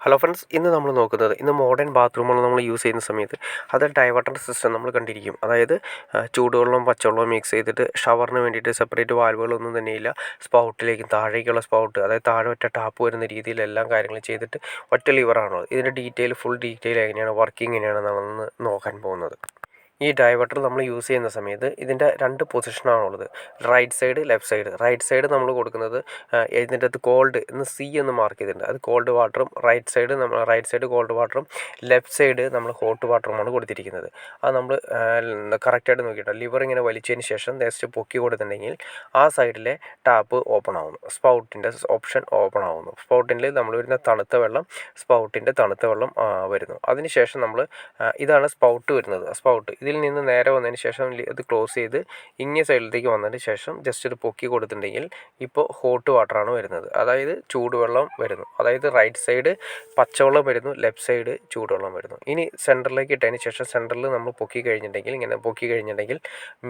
Hello friends, ഇന്ന് നമ്മൾ നോക്കുന്നത് മോഡേൺ ബാത്റൂമുകൾ നമ്മൾ യൂസ് ചെയ്യുന്ന സമയത്ത് അത് ഡൈവർട്ടർ സിസ്റ്റം നമ്മൾ കണ്ടിരിക്കും. അതായത് ചൂടുവെള്ളവും പച്ചവെള്ളവും മിക്സ് ചെയ്തിട്ട് ഷവറിന് വേണ്ടിയിട്ട് സെപ്പറേറ്റ് വാൽവുകളൊന്നും തന്നെയില്ല. സ്പൗട്ടിലേക്കും താഴേക്കുള്ള സ്പൗട്ട്, അതായത് താഴെ ഒറ്റ ടാപ്പ് വരുന്ന രീതിയിൽ എല്ലാം കാര്യങ്ങളും ചെയ്തിട്ട് ഒറ്റ ലിവറാണുള്ളത്. ഇതിൻ്റെ ഫുൾ ഡീറ്റെയിൽ എങ്ങനെയാണ് വർക്കിംഗ് എങ്ങനെയാണ് നമ്മളൊന്ന് നോക്കാൻ പോകുന്നത്. ഈ ഡൈവർട്ടർ നമ്മൾ യൂസ് ചെയ്യുന്ന സമയത്ത് ഇതിൻ്റെ രണ്ട് പൊസിഷനാണുള്ളത്, right side, left side. Right side നമ്മൾ കൊടുക്കുന്നത് ഇതിൻ്റെ അകത്ത് കോൾഡ് എന്ന് സി എന്ന് മാർക്ക് ചെയ്തിട്ടുണ്ട്, അത് കോൾഡ് വാട്ടറും. റൈറ്റ് സൈഡ് കോൾഡ് വാട്ടറും, ലെഫ്റ്റ് സൈഡ് നമ്മൾ ഹോട്ട് വാട്ടറുമാണ് കൊടുത്തിരിക്കുന്നത്. അത് നമ്മൾ കറക്റ്റായിട്ട് നോക്കിയിട്ട് ലിവർ ഇങ്ങനെ വലിച്ചതിന് ശേഷം നെക്സ്റ്റ് പൊക്കി കൊടുത്തിട്ടുണ്ടെങ്കിൽ ആ സൈഡിലെ ടാപ്പ് ഓപ്പൺ ആവുന്നു, സ്പൗട്ടിൻ്റെ ഓപ്ഷൻ ഓപ്പൺ ആവുന്നു. സ്പൗട്ടിൽ നമ്മൾ വരുന്ന തണുത്ത വെള്ളം, സ്പൗട്ടിൻ്റെ തണുത്ത വെള്ളം വരുന്നു. അതിനുശേഷം നമ്മൾ ഇതാണ് സ്പൗട്ട് വരുന്നത്. സ്പൗട്ട് ഇതിൽ നിന്ന് നേരെ വന്നതിന് ശേഷം ഇത് ക്ലോസ് ചെയ്ത് ഇങ്ങേ സൈഡിലേക്ക് വന്നതിന് ശേഷം ജസ്റ്റ് ഒരു പൊക്കി കൊടുത്തിട്ടുണ്ടെങ്കിൽ ഇപ്പോൾ ഹോട്ട് വാട്ടറാണ് വരുന്നത്, അതായത് ചൂടുവെള്ളം വരുന്നു. അതായത് റൈറ്റ് സൈഡ് പച്ചവെള്ളം വരുന്നു, ലെഫ്റ്റ് സൈഡ് ചൂടുവെള്ളം വരുന്നു. ഇനി സെൻറ്ററിലേക്ക് ഇട്ടതിന് ശേഷം സെൻറ്ററിൽ നമ്മൾ പൊക്കി കഴിഞ്ഞിട്ടുണ്ടെങ്കിൽ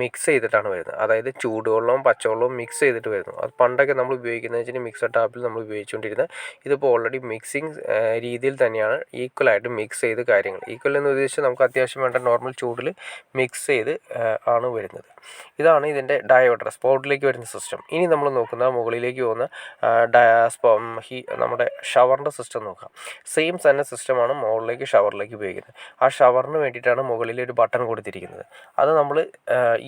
മിക്സ് ചെയ്തിട്ടാണ് വരുന്നത്. അതായത് ചൂടുവെള്ളവും പച്ചവെള്ളവും മിക്സ് ചെയ്തിട്ട് വരുന്നു. അത് പണ്ടൊക്കെ നമ്മൾ ഉപയോഗിക്കുന്നത് വെച്ചാൽ മിക്സർ ടാപ്പിൽ നമ്മൾ ഉപയോഗിച്ചുകൊണ്ടിരുന്നത്. ഇതിപ്പോൾ ഓൾറെഡി മിക്സിങ് രീതിയിൽ തന്നെയാണ് ഈക്വലായിട്ട് മിക്സ് ചെയ്ത് കാര്യങ്ങൾ. ഈക്വൽ എന്ന് ഉദ്ദേശിച്ച് നമുക്ക് അത്യാവശ്യം വേണ്ട നോർമൽ ചൂടിൽ മിക്സ് ചെയ്ത് ആണ് വരുന്നത്. ഇതാണ് ഇതിൻ്റെ ഡൈവർട്ടർ സ്പൗട്ടിലേക്ക് വരുന്ന സിസ്റ്റം. ഇനി നമ്മൾ നോക്കുന്ന മുകളിലേക്ക് പോകുന്ന നമ്മുടെ ഷവറിൻ്റെ സിസ്റ്റം നോക്കാം. സെയിം തന്നെ സിസ്റ്റമാണ് മുകളിലേക്ക് ഷവറിലേക്ക് ഉപയോഗിക്കുന്നത്. ആ ഷവറിന് വേണ്ടിയിട്ടാണ് മുകളിൽ ഒരു ബട്ടൺ കൊടുത്തിരിക്കുന്നത്. അത് നമ്മൾ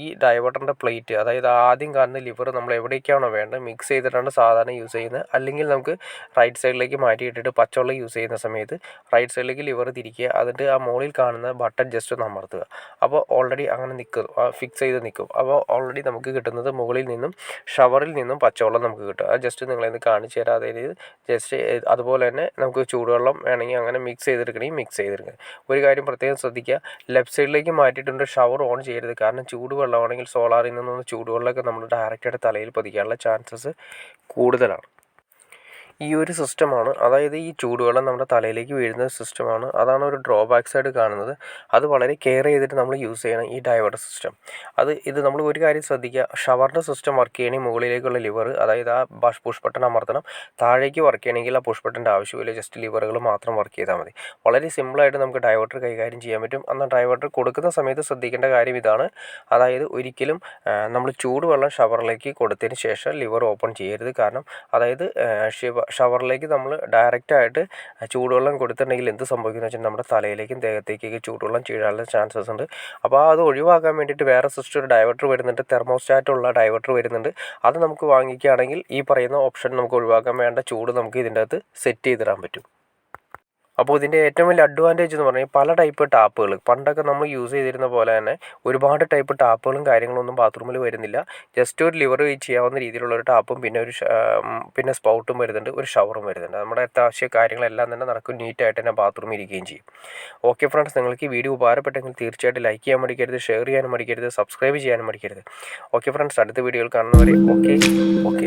ഈ ഡൈവർട്ടറിൻ്റെ പ്ലേറ്റ്, അതായത് ആദ്യം കാണുന്ന ലിവർ നമ്മൾ എവിടേക്കാണോ വേണ്ടത് മിക്സ് ചെയ്തിട്ടാണ് സാധാരണ യൂസ് ചെയ്യുന്നത്. അല്ലെങ്കിൽ നമുക്ക് റൈറ്റ് സൈഡിലേക്ക് മാറ്റിയിട്ടിട്ട് പച്ചവെള്ളം യൂസ് ചെയ്യുന്ന സമയത്ത് റൈറ്റ് സൈഡിലേക്ക് ലിവർ തിരിക്കുക, അതിൻ്റെ ആ മുകളിൽ കാണുന്ന ബട്ടൺ ജസ്റ്റ് ഒന്ന് അമർത്തുക. അപ്പോൾ ഓൾറെഡി അങ്ങനെ നിൽക്കും, ഫിക്സ് ചെയ്ത് നിൽക്കും. അപ്പോൾ ഓൾറെഡി നമുക്ക് കിട്ടുന്നത് മുകളിൽ നിന്നും ഷവറിൽ നിന്നും പച്ചവെള്ളം നമുക്ക് കിട്ടും. അത് ജസ്റ്റ് നിങ്ങളെന്ന് കാണിച്ചു തരാം. അതായത് ജസ്റ്റ് അതുപോലെ തന്നെ നമുക്ക് ചൂടുവെള്ളം വേണമെങ്കിൽ അങ്ങനെ മിക്സ് ചെയ്തെടുക്കുക. ഒരു കാര്യം പ്രത്യേകം ശ്രദ്ധിക്കുക, ലെഫ്റ്റ് സൈഡിലേക്ക് മാറ്റിയിട്ടുണ്ട് ഷവർ ഓൺ ചെയ്യരുത്. കാരണം ചൂടുവെള്ളമാണെങ്കിൽ സോളാറിൽ നിന്നൊന്ന് ചൂടുവെള്ളമൊക്കെ നമ്മൾ ഡയറക്റ്റായിട്ട് തലയിൽ പതിക്കാനുള്ള ചാൻസസ് കൂടുതലാണ്. ഈ ഒരു സിസ്റ്റമാണ്, അതായത് ഈ ചൂടുവെള്ളം നമ്മുടെ തലയിലേക്ക് വീഴുന്ന സിസ്റ്റമാണ്. അതാണ് ഒരു ഡ്രോബാക്ക് സൈഡ് കാണുന്നത്. അത് വളരെ കെയർ ചെയ്തിട്ട് നമ്മൾ യൂസ് ചെയ്യണം ഈ ഡൈവർട്ടർ സിസ്റ്റം. ഇത് നമ്മൾ ഒരു കാര്യം ശ്രദ്ധിക്കുക, ഷവറിൻ്റെ സിസ്റ്റം വർക്ക് ചെയ്യണമെങ്കിൽ മുകളിലേക്കുള്ള ലിവർ, അതായത് ആ പുഷ് ബട്ടൺ അമർത്തണം. താഴേക്ക് വർക്ക് ചെയ്യണമെങ്കിൽ ആ പുഷ് ബട്ടൻ്റെ ആവശ്യമില്ല, ജസ്റ്റ് ലിവറുകൾ മാത്രം വർക്ക് ചെയ്താൽ മതി. വളരെ സിമ്പിളായിട്ട് നമുക്ക് ഡൈവർട്ടർ കൈകാര്യം ചെയ്യാൻ പറ്റും. എന്നാൽ ഡൈവർട്ടർ കൊടുക്കുന്ന സമയത്ത് ശ്രദ്ധിക്കേണ്ട കാര്യം ഇതാണ്, അതായത് ഒരിക്കലും നമ്മൾ ചൂടുവെള്ളം ഷവറിലേക്ക് കൊടുത്തതിന് ശേഷം ലിവർ ഓപ്പൺ ചെയ്യരുത്. കാരണം അതായത് ഷവറിലേക്ക് നമ്മൾ ഡയറക്റ്റായിട്ട് ചൂടുവെള്ളം കൊടുത്തിട്ടുണ്ടെങ്കിൽ എന്ത് സംഭവിക്കുന്നത് വെച്ചാൽ നമ്മുടെ തലയിലേക്കും ദേഹത്തേക്കൊക്കെ ചൂടുവെള്ളം ചീഴാനുള്ള ചാൻസസ് ഉണ്ട്. അപ്പോൾ അത് ഒഴിവാക്കാൻ വേണ്ടിയിട്ട് വേറെ സിസ്റ്റം ഒരു ഡൈവർട്ടർ വരുന്നുണ്ട്, തെർമോസ്റ്റാറ്റുള്ള ഡൈവർട്ടർ വരുന്നുണ്ട്. അത് നമുക്ക് വാങ്ങിക്കുകയാണെങ്കിൽ ഈ പറയുന്ന ഓപ്ഷൻ നമുക്ക് ഒഴിവാക്കാൻ വേണ്ട ചൂട് നമുക്ക് ഇതിൻ്റെ അകത്ത് സെറ്റ് ചെയ്തിടാൻ പറ്റും. അപ്പോൾ ഇതിൻ്റെ ഏറ്റവും വലിയ അഡ്വാൻറ്റേജ് എന്ന് പറഞ്ഞാൽ പല ടൈപ്പ് ടാപ്പുകൾ, പണ്ടൊക്കെ നമ്മൾ യൂസ് ചെയ്തിരുന്ന പോലെ തന്നെ ഒരുപാട് ടൈപ്പ് ടാപ്പുകളും കാര്യങ്ങളൊന്നും ബാത്റൂമിൽ വരുന്നില്ല. ജസ്റ്റ് ഒരു ലിവർ ചെയ്യാവുന്ന രീതിയിലുള്ള ഒരു ടാപ്പും പിന്നെ സ്പൗട്ടും വരുന്നുണ്ട്, ഒരു ഷവറും വരുന്നുണ്ട്. നമ്മുടെ അത്യാവശ്യ കാര്യങ്ങളെല്ലാം തന്നെ നടക്കും, നീറ്റായിട്ട് തന്നെ ബാത്റൂമിൽ ഇരിക്കുകയും ചെയ്യും. ഓക്കെ ഫ്രണ്ട്സ്, നിങ്ങൾക്ക് ഈ വീഡിയോ ഉപകാരപ്പെട്ടെങ്കിൽ തീർച്ചയായിട്ടും ലൈക്ക് ചെയ്യാൻ മടിക്കരുത്, ഷെയർ ചെയ്യാനും മടിക്കരുത്, സബ്സ്ക്രൈബ് ചെയ്യാനും മടിക്കരുത്. ഓക്കെ ഫ്രണ്ട്സ്, അടുത്ത വീഡിയോയിൽ കാണുന്നവരെ ഓക്കെ.